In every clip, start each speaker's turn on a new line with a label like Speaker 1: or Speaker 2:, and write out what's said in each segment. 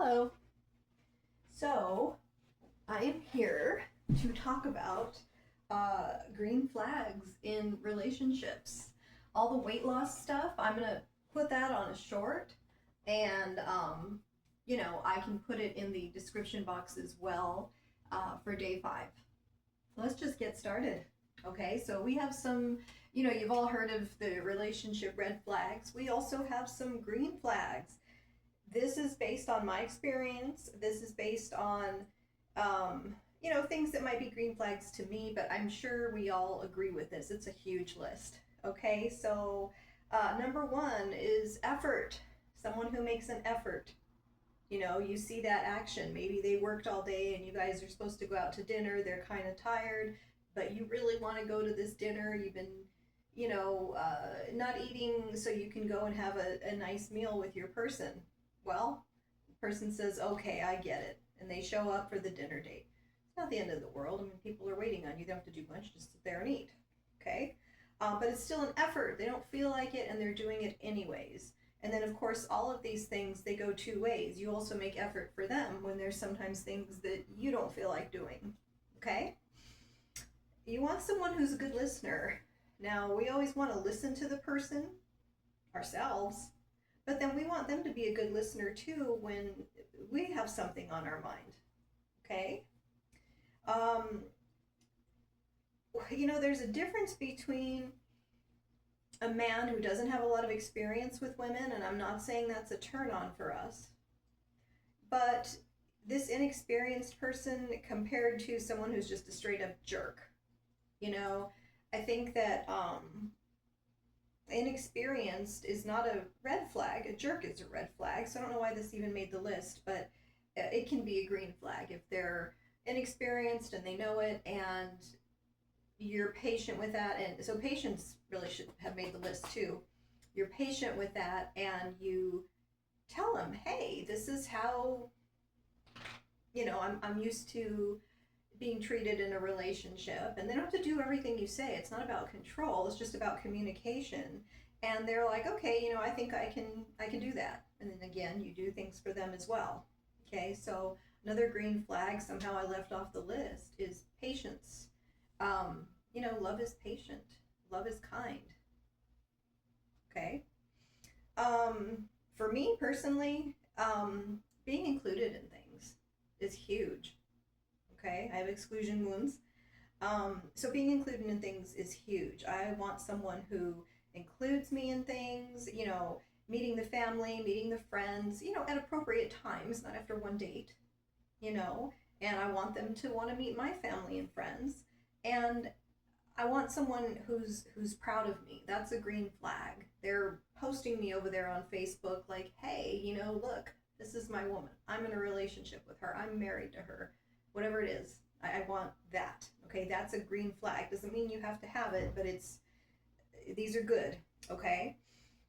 Speaker 1: Hello. So, I am here to talk about green flags in relationships. All the weight loss stuff, I'm going to put that on a short, and, I can put it in the description box as well for day 5. Let's just get started. Okay, so we have some, you've all heard of the relationship red flags. We also have some green flags. This is based on my experience. This is based on, things that might be green flags to me, but I'm sure we all agree with this. It's a huge list. Okay, so number 1 is effort. Someone who makes an effort. You see that action. Maybe they worked all day and you guys are supposed to go out to dinner. They're kind of tired, but you really want to go to this dinner. You've been, not eating so you can go and have a nice meal with your person. Well, the person says, okay, I get it. And they show up for the dinner date. It's not the end of the world. I mean, people are waiting on you. They don't have to do much, just sit there and eat. Okay? But it's still an effort. They don't feel like it and they're doing it anyways. And then, of course, all of these things, they go 2 ways. You also make effort for them when there's sometimes things that you don't feel like doing. Okay? You want someone who's a good listener. Now, we always want to listen to the person ourselves, but then we want them to be a good listener too when we have something on our mind. Okay? There's a difference between a man who doesn't have a lot of experience with women, and I'm not saying that's a turn on for us, but this inexperienced person compared to someone who's just a straight up jerk. I think that inexperienced is not a red flag. A jerk is a red flag. So I don't know why this even made the list, but it can be a green flag if they're inexperienced and they know it, and you're patient with that. And so patience really should have made the list too. You're patient with that and you tell them, hey, this is how, I'm used to being treated in a relationship, and they don't have to do everything you say. It's not about control, it's just about communication. And they're like, okay, I think I can do that. And then again, you do things for them as well. Okay, so another green flag somehow I left off the list is patience. Love is patient, love is kind. Okay. For me personally, being included in things is huge. Okay, I have exclusion wounds. So being included in things is huge. I want someone who includes me in things, meeting the family, meeting the friends, at appropriate times, not after one date, and I want them to want to meet my family and friends. And I want someone who's proud of me. That's a green flag. They're posting me over there on Facebook like, hey, look, this is my woman. I'm in a relationship with her. I'm married to her. Whatever it is, I want that. Okay, that's a green flag. Doesn't mean you have to have it, but these are good. Okay.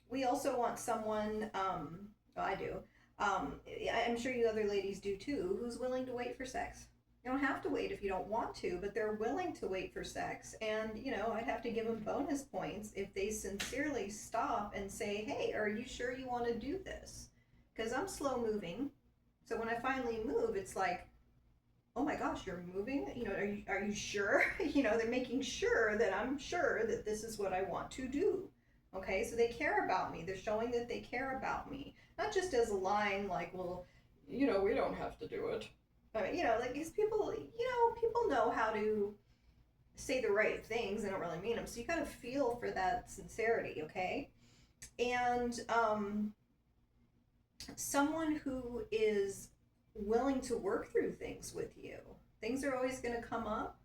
Speaker 1: We also want someone. Well, I do. I'm sure you other ladies do too. Who's willing to wait for sex? You don't have to wait if you don't want to, but they're willing to wait for sex. And I'd have to give them bonus points if they sincerely stop and say, "Hey, are you sure you want to do this?" Because I'm slow moving. So when I finally move, it's like, oh my gosh, you're moving? Are you sure? They're making sure that I'm sure that this is what I want to do. Okay, so they care about me. They're showing that they care about me. Not just as a line like, well, we don't have to do it. Like these people, people know how to say the right things. They don't really mean them. So you gotta feel for that sincerity, okay? And someone who is willing to work through things with you. Things are always going to come up,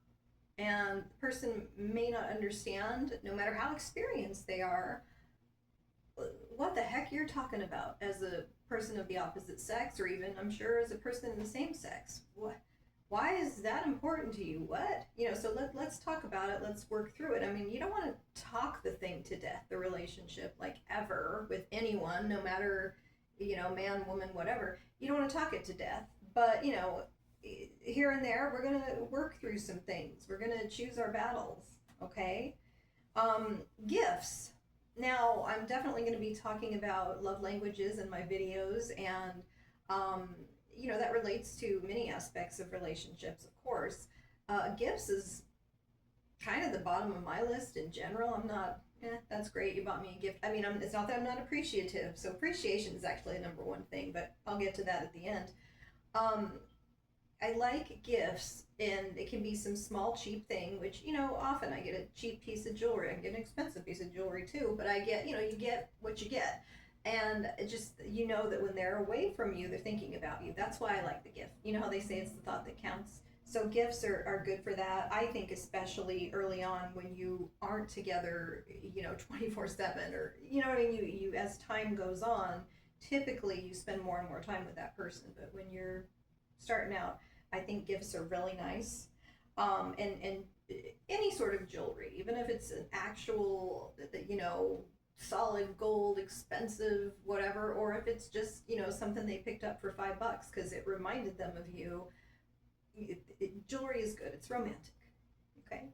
Speaker 1: and the person may not understand, no matter how experienced they are, what the heck you're talking about as a person of the opposite sex, or even, I'm sure, as a person in the same sex. What? Why is that important to you? What? So let's talk about it. Let's work through it. I mean, you don't want to talk the thing to death, the relationship, like ever, with anyone, no matter, man, woman, whatever. You don't want to talk it to death. But, here and there, we're going to work through some things. We're going to choose our battles, okay? Gifts. Now, I'm definitely going to be talking about love languages in my videos, and that relates to many aspects of relationships, of course. Gifts is kind of the bottom of my list in general. I'm not, that's great, you bought me a gift. I mean, it's not that I'm not appreciative. So appreciation is actually the number one thing, but I'll get to that at the end. Um, I like gifts, and it can be some small, cheap thing, which, often I get a cheap piece of jewelry. I get an expensive piece of jewelry too, but I get, you get what you get. And it just, that when they're away from you, they're thinking about you. That's why I like the gift. You know how they say it's the thought that counts? So gifts are good for that. I think especially early on when you aren't together, 24/7, or, what I mean? You, as time goes on, typically you spend more and more time with that person. But when you're starting out, I think gifts are really nice. And any sort of jewelry, even if it's an actual, solid gold, expensive, whatever, or if it's just, something they picked up for $5 because it reminded them of you. Jewelry is good. It's romantic. Okay.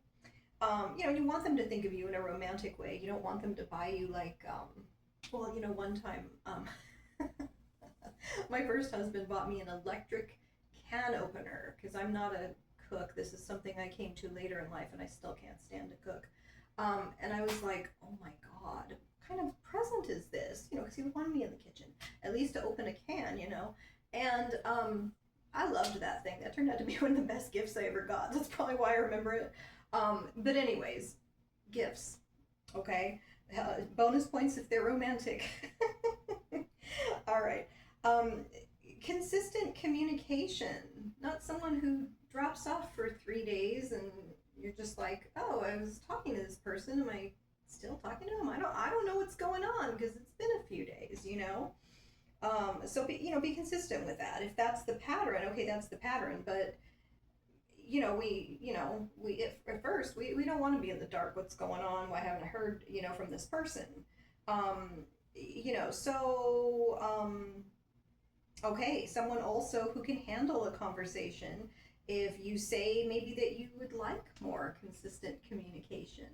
Speaker 1: You want them to think of you in a romantic way. You don't want them to buy you like, one time, my first husband bought me an electric can opener because I'm not a cook. This is something I came to later in life, and I still can't stand to cook. And I was like, oh my God, what kind of present is this? Because he wanted me in the kitchen, at least to open a can, And I loved that thing. That turned out to be one of the best gifts I ever got. That's probably why I remember it. But anyways, gifts, okay? Bonus points if they're romantic. All right. Um, Consistent communication, not someone who drops off for 3 days and you're just like, oh, I was talking to this person. Am I still talking to him? I don't know what's going on because it's been a few days. So be consistent with that. If that's the pattern, okay, that's the pattern. But we at first we don't want to be in the dark. What's going on? Why haven't I heard from this person? Okay, someone also who can handle a conversation. If you say maybe that you would like more consistent communication,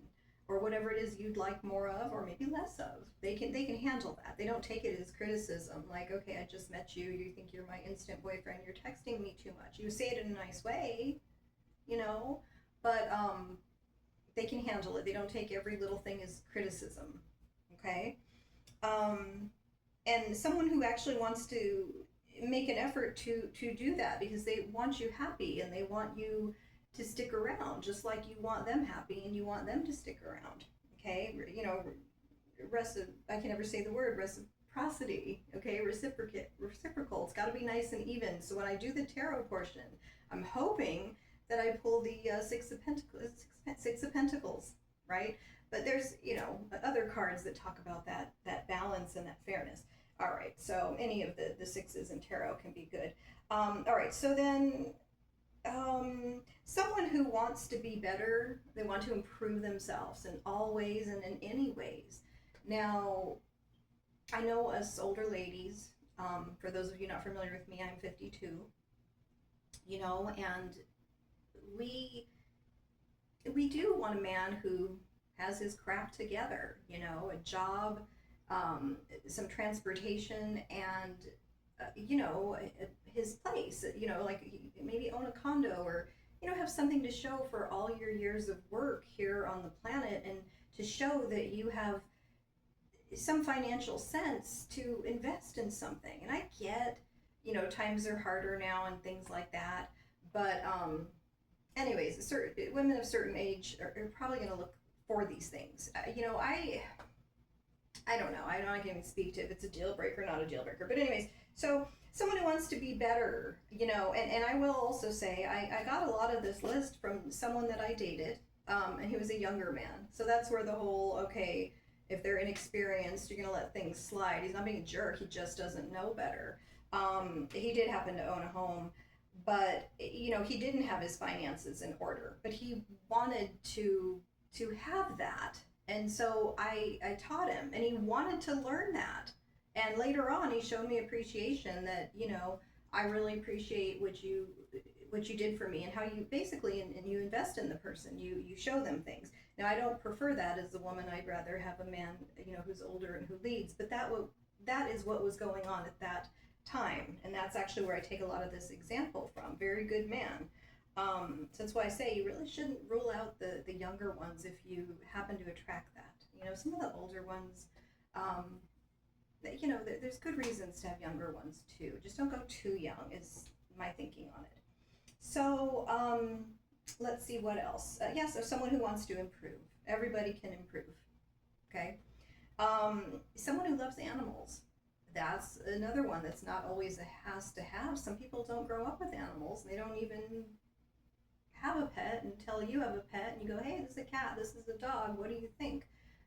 Speaker 1: or whatever it is you'd like more of, or maybe less of, they can handle that. They don't take it as criticism, like, okay, I just met you, you think you're my instant boyfriend, you're texting me too much. You say it in a nice way, but they can handle it. They don't take every little thing as criticism. Okay. um, and someone who actually wants to make an effort to do that because they want you happy and they want you to stick around just like you want them happy and you want them to stick around. Okay. I can never say the word reciprocity. Okay. Reciprocal. It's got to be nice and even. So when I do the tarot portion, I'm hoping that I pull the six of pentacles, right? But there's other cards that talk about that balance and that fairness. All right, so any of the sixes in tarot can be good. All right, so then someone who wants to be better, they want to improve themselves in all ways and in any ways. Now, I know us older ladies, for those of you not familiar with me, I'm 52, and we do want a man who has his crap together, a job, some transportation, and his place, like maybe own a condo, or have something to show for all your years of work here on the planet, and to show that you have some financial sense to invest in something. And I get, times are harder now and things like that, but anyways, women of certain age are probably going to look for these things. I don't know. I can't even speak to if it's a deal breaker or not a deal breaker. But anyways, so someone who wants to be better, and I will also say I got a lot of this list from someone that I dated, and he was a younger man. So that's where the whole, okay, if they're inexperienced, you're going to let things slide. He's not being a jerk. He just doesn't know better. He did happen to own a home, but, he didn't have his finances in order. But he wanted to have that. And so I taught him, and he wanted to learn that. And later on, he showed me appreciation that, I really appreciate what you did for me, and how you basically, and you invest in the person, you show them things. Now, I don't prefer that as a woman. I'd rather have a man, who's older and who leads, but that is what was going on at time. And that's actually where I take a lot of this example from. Very good man. So that's why I say you really shouldn't rule out the younger ones if you happen to attract that. You know, some of the older ones, um, you know, there's good reasons to have younger ones too. Just don't go too young, is my thinking on it. So let's see what else. Yes, so someone who wants to improve. Everybody can improve. Okay. Someone who loves animals. That's another one that's not always a has to have. Some people don't grow up with animals. They don't even have a pet until you have a pet and you go, hey, this is a cat, this is a dog, what do you think?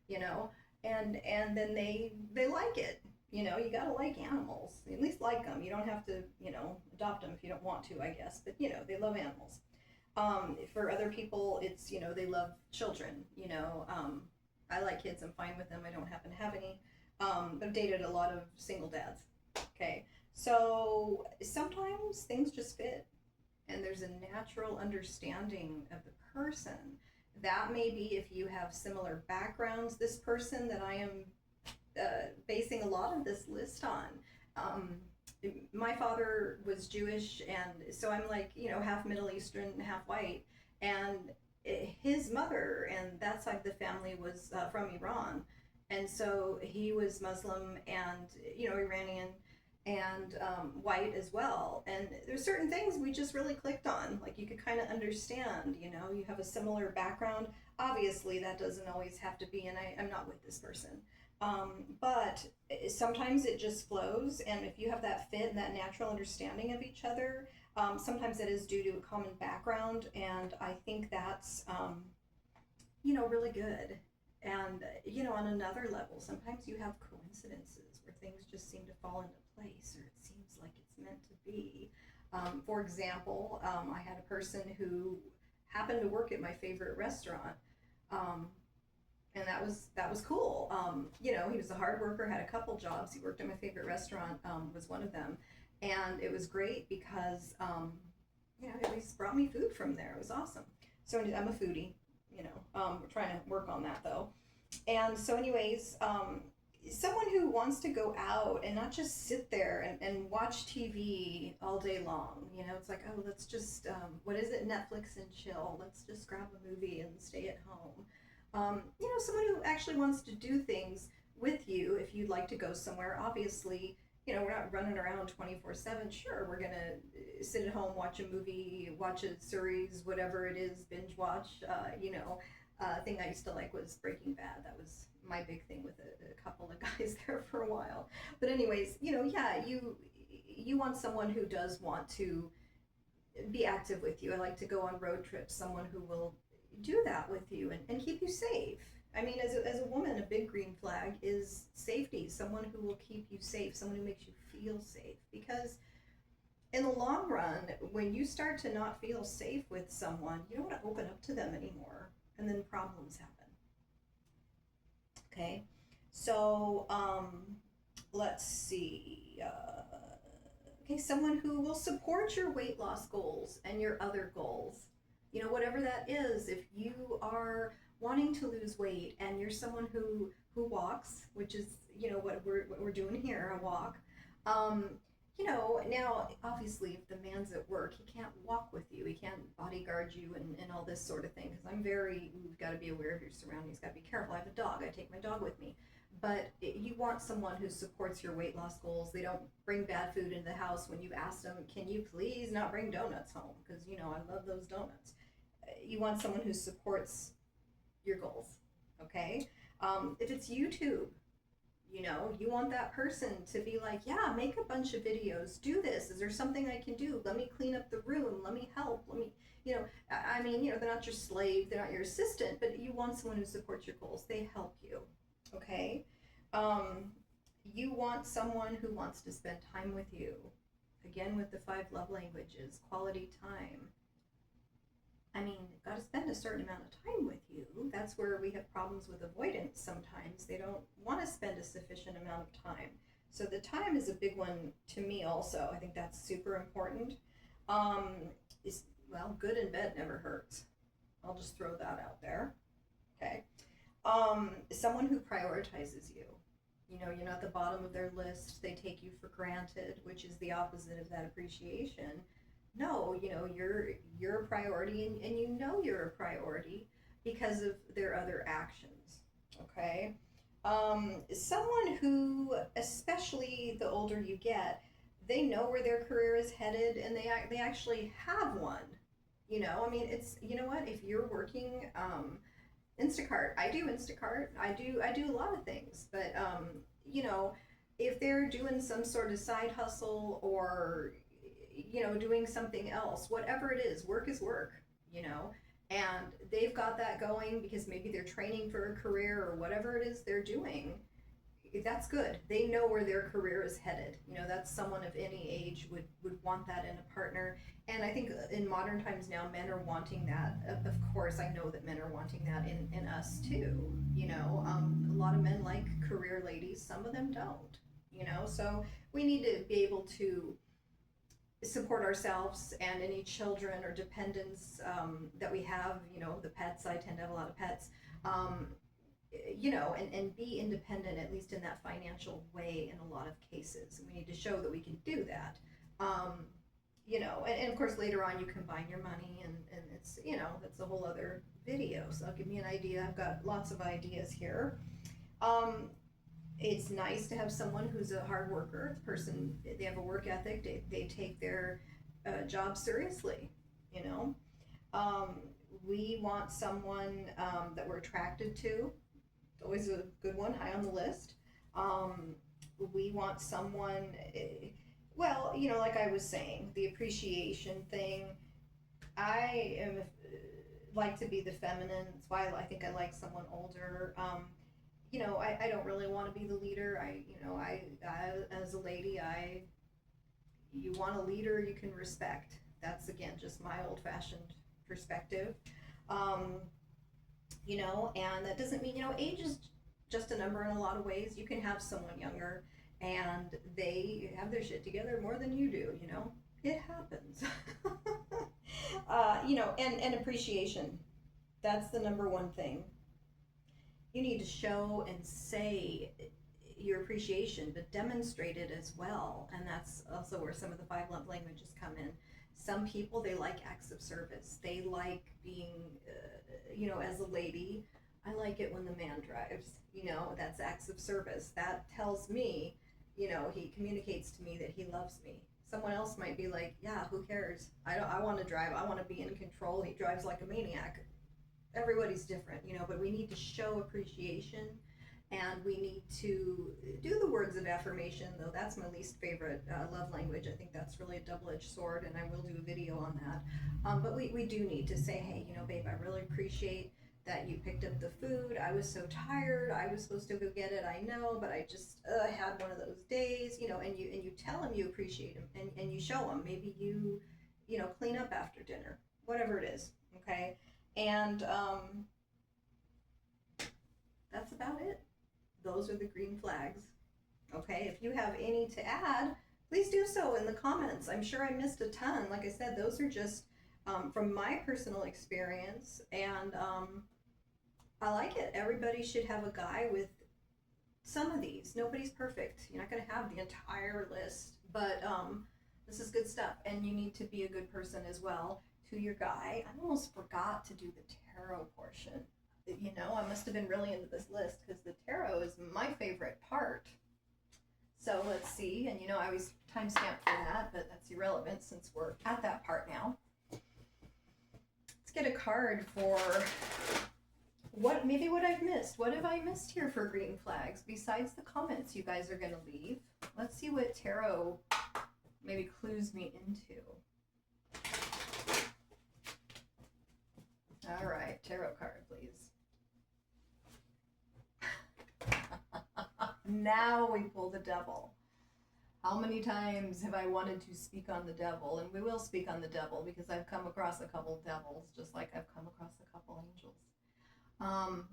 Speaker 1: You know, and then they like it. You know, you gotta like animals. At least like them. You don't have to, you know, adopt them if you don't want to, I guess. But you know, they love animals. For other people, it's, you know, they love children. You know, I like kids. I'm fine with them. I don't happen to have any. But I've dated a lot of single dads. Okay, so sometimes things just fit, and there's a natural understanding of the person. That may be if you have similar backgrounds. This person that I am basing a lot of this list on. Um, my father was Jewish, and so I'm like, you know, half Middle Eastern, half white. And his mother and that side of the family was from Iran. And so he was Muslim and, you know, Iranian and white as well. And there's certain things we just really clicked on. Like you could kind of understand, you know, you have a similar background. Obviously, that doesn't always have to be, and I'm not with this person. But sometimes it just flows, and if you have that fit and that natural understanding of each other, sometimes it is due to a common background, and I think that's, you know, really good. And, you know, on another level, sometimes you have coincidences where things just seem to fall into place, or it seems like it's meant to be. For example, I had a person who happened to work at my favorite restaurant. Um, and that was cool. You know, he was a hard worker, had a couple jobs. He worked at my favorite restaurant, was one of them, and it was great because you know, at least brought me food from there. It was awesome. So I'm a foodie. You know, we're trying to work on that though. And so, anyways, someone who wants to go out and not just sit there and watch TV all day long. You know, it's like, oh, let's just, what is it, Netflix and chill. Let's just grab a movie and stay at home. You know, someone who actually wants to do things with you if you'd like to go somewhere. Obviously, you know, we're not running around 24/7. Sure, we're going to sit at home, watch a movie, watch a series, whatever it is, binge watch. You know, thing I used to like was Breaking Bad. That was my big thing with a couple of guys there for a while. But anyways, you know, yeah, you want someone who does want to be active with you. I like to go on road trips. Someone who will do that with you and keep you safe. I mean, as a woman, a big green flag is safety. Someone who will keep you safe. Someone who makes you feel safe. Because in the long run, when you start to not feel safe with someone, you don't want to open up to them anymore, and then problems happen. Okay, so let's see. Okay, someone who will support your weight loss goals and your other goals. You know, whatever that is. If you are wanting to lose weight and you're someone who walks, which is, you know, what we're doing here, a walk. Um, you know, now obviously if the man's at work, he can't walk with you, he can't bodyguard you and all this sort of thing. Because you've got to be aware of your surroundings, got to be careful. I have a dog, I take my dog with me. But you want someone who supports your weight loss goals. They don't bring bad food into the house when you ask them, can you please not bring donuts home? Because, you know, I love those donuts. You want someone who supports your goals, okay? If it's YouTube, you know, you want that person to be like, yeah, make a bunch of videos, do this. Is there something I can do? Let me clean up the room. Let me help. Let me, you know, I mean, you know, they're not your slave, they're not your assistant, but you want someone who supports your goals. They help you, okay? You want someone who wants to spend time with you. Again, with the 5 love languages, quality time. I mean, they've got to spend a certain amount of time with you. That's where we have problems with avoidance sometimes. They don't want to spend a sufficient amount of time. So the time is a big one to me also. I think that's super important. Um, well, good in bed never hurts. I'll just throw that out there. Okay. Someone who prioritizes you. You're not the bottom of their list. They take you for granted, which is the opposite of that appreciation. No, you're a priority, and you're a priority because of their other actions. Okay. Someone who, especially the older you get, they know where their career is headed, and they actually have one. I mean, it's, what, if you're working, Instacart. I do Instacart. I do a lot of things, but you know, if they're doing some sort of side hustle, or doing something else, whatever it is, work is work, you know, and they've got that going because maybe they're training for a career or whatever it is they're doing. That's good. They know where their career is headed. That's someone of any age would want that in a partner. And I think in modern times now, men are wanting that. Of course, I know that men are wanting that in us too. A lot of men like career ladies, some of them don't. So we need to be able to support ourselves and any children or dependents that we have. The pets, I tend to have a lot of pets. Um, and be independent, at least in that financial way, in a lot of cases. And we need to show that we can do that. And of course, later on, you combine your money, and it's, that's a whole other video. So I'll give me an idea. I've got lots of ideas here. Um, it's nice to have someone who's a hard worker, person, they have a work ethic, they take their job seriously, you know. Um, we want someone that we're attracted to, always a good one, high on the list. Um, we want someone, well, like I was saying, the appreciation thing. I am like to be the feminine. That's why I think I like someone older. I don't really want to be the leader. I as a lady, you want a leader you can respect. That's, again, just my old-fashioned perspective. Um, and that doesn't mean, age is just a number in a lot of ways. You can have someone younger and they have their shit together more than you do, it happens. And appreciation. That's the number one thing. You need to show and say your appreciation, but demonstrate it as well. And that's also where some of the five love languages come in. Some people, they like acts of service. They like being, as a lady, I like it when the man drives. That's acts of service. That tells me, he communicates to me that he loves me. Someone else might be like, yeah, who cares? I want to drive. I want to be in control. He drives like a maniac. Everybody's different, but we need to show appreciation, and we need to do the words of affirmation, though that's my least favorite love language. I think that's really a double-edged sword, and I will do a video on that. But we do need to say, hey, babe, I really appreciate that you picked up the food. I was so tired. I was supposed to go get it, I know, but I just had one of those days, and you tell him you appreciate him, and you show him. Maybe you clean up after dinner, whatever it is, okay? And that's about it. Those are the green flags. Okay, if you have any to add, please do so in the comments. I'm sure I missed a ton. Like I said, those are just from my personal experience, and I like it. Everybody should have a guy with some of these. Nobody's perfect. You're not going to have the entire list, but this is good stuff, and you need to be a good person as well to your guy. I almost forgot to do the tarot portion. I must have been really into this list because the tarot is my favorite part. So let's see, and I always timestamp for that, but that's irrelevant since we're at that part now. Let's get a card for what I've missed. What have I missed here for green flags besides the comments you guys are going to leave? Let's see what tarot maybe clues me into. All right, tarot card, please. Now we pull the devil. How many times have I wanted to speak on the devil? And we will speak on the devil because I've come across a couple devils, just like I've come across a couple angels. I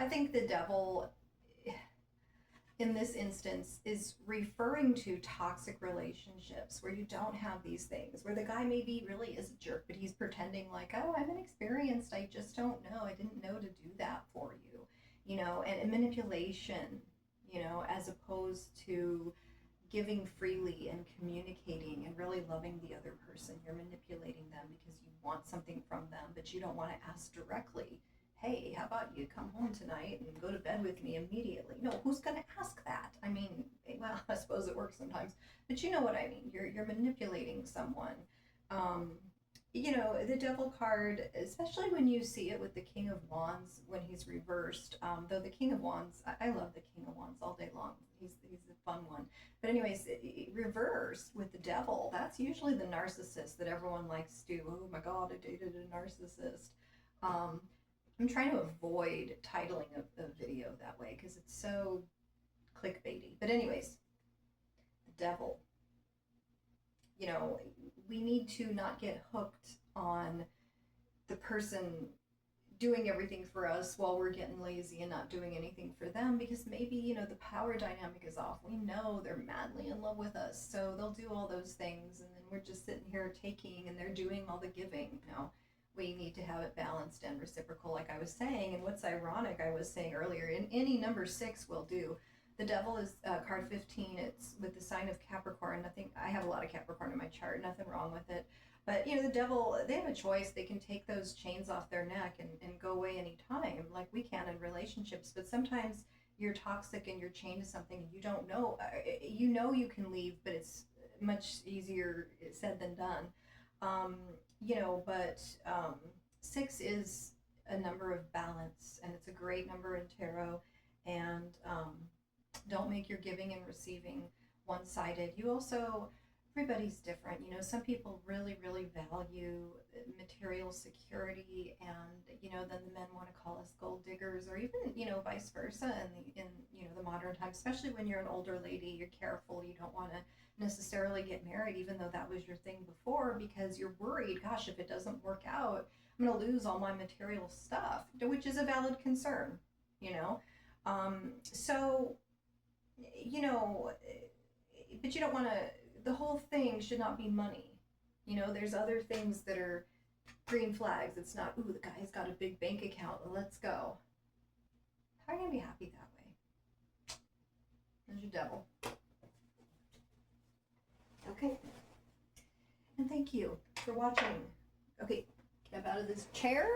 Speaker 1: think the devil, in this instance, is referring to toxic relationships where you don't have these things, where the guy maybe really is a jerk, but he's pretending like, oh, I'm inexperienced, I just don't know, I didn't know to do that for you, and manipulation, as opposed to giving freely and communicating and really loving the other person. You're manipulating them because you want something from them, but you don't want to ask directly, hey, how about you come home tonight and go to bed with me immediately? No, who's going to ask that? I mean, well, I suppose it works sometimes, but you know what I mean. You're manipulating someone. Um, the devil card, especially when you see it with the King of Wands when he's reversed. Though the King of Wands, I love the King of Wands all day long. He's a fun one. But anyways, reversed with the devil, that's usually the narcissist that everyone likes to. Oh my God, I dated a narcissist. Um, I'm trying to avoid titling a video that way because it's so clickbaity. But anyways, the devil. We need to not get hooked on the person doing everything for us while we're getting lazy and not doing anything for them, because maybe the power dynamic is off. We know they're madly in love with us, so they'll do all those things, and then we're just sitting here taking and they're doing all the giving. We need to have it balanced and reciprocal, like I was saying. And what's ironic, I was saying earlier, in any number 6 will do. The devil is card 15. It's with the sign of Capricorn. Nothing. I have a lot of Capricorn in my chart. Nothing wrong with it. But the devil, they have a choice. They can take those chains off their neck and go away anytime, like we can in relationships. But sometimes you're toxic and you're chained to something and you don't know. You can leave, but it's much easier said than done. But 6 is a number of balance, and it's a great number in tarot. And don't make your giving and receiving one-sided. Everybody's different. Some people really, really value material security, and then the men want to call us gold diggers, or even vice versa. In the modern time, especially when you're an older lady, you're careful. You don't want to necessarily get married, even though that was your thing before, because you're worried. Gosh, if it doesn't work out, I'm going to lose all my material stuff, which is a valid concern. So but you don't want to. The whole thing should not be money. There's other things that are green flags. It's not, ooh, the guy's got a big bank account, let's go. How are you going to be happy that way? There's your devil. Okay. And thank you for watching. Okay, get up out of this chair.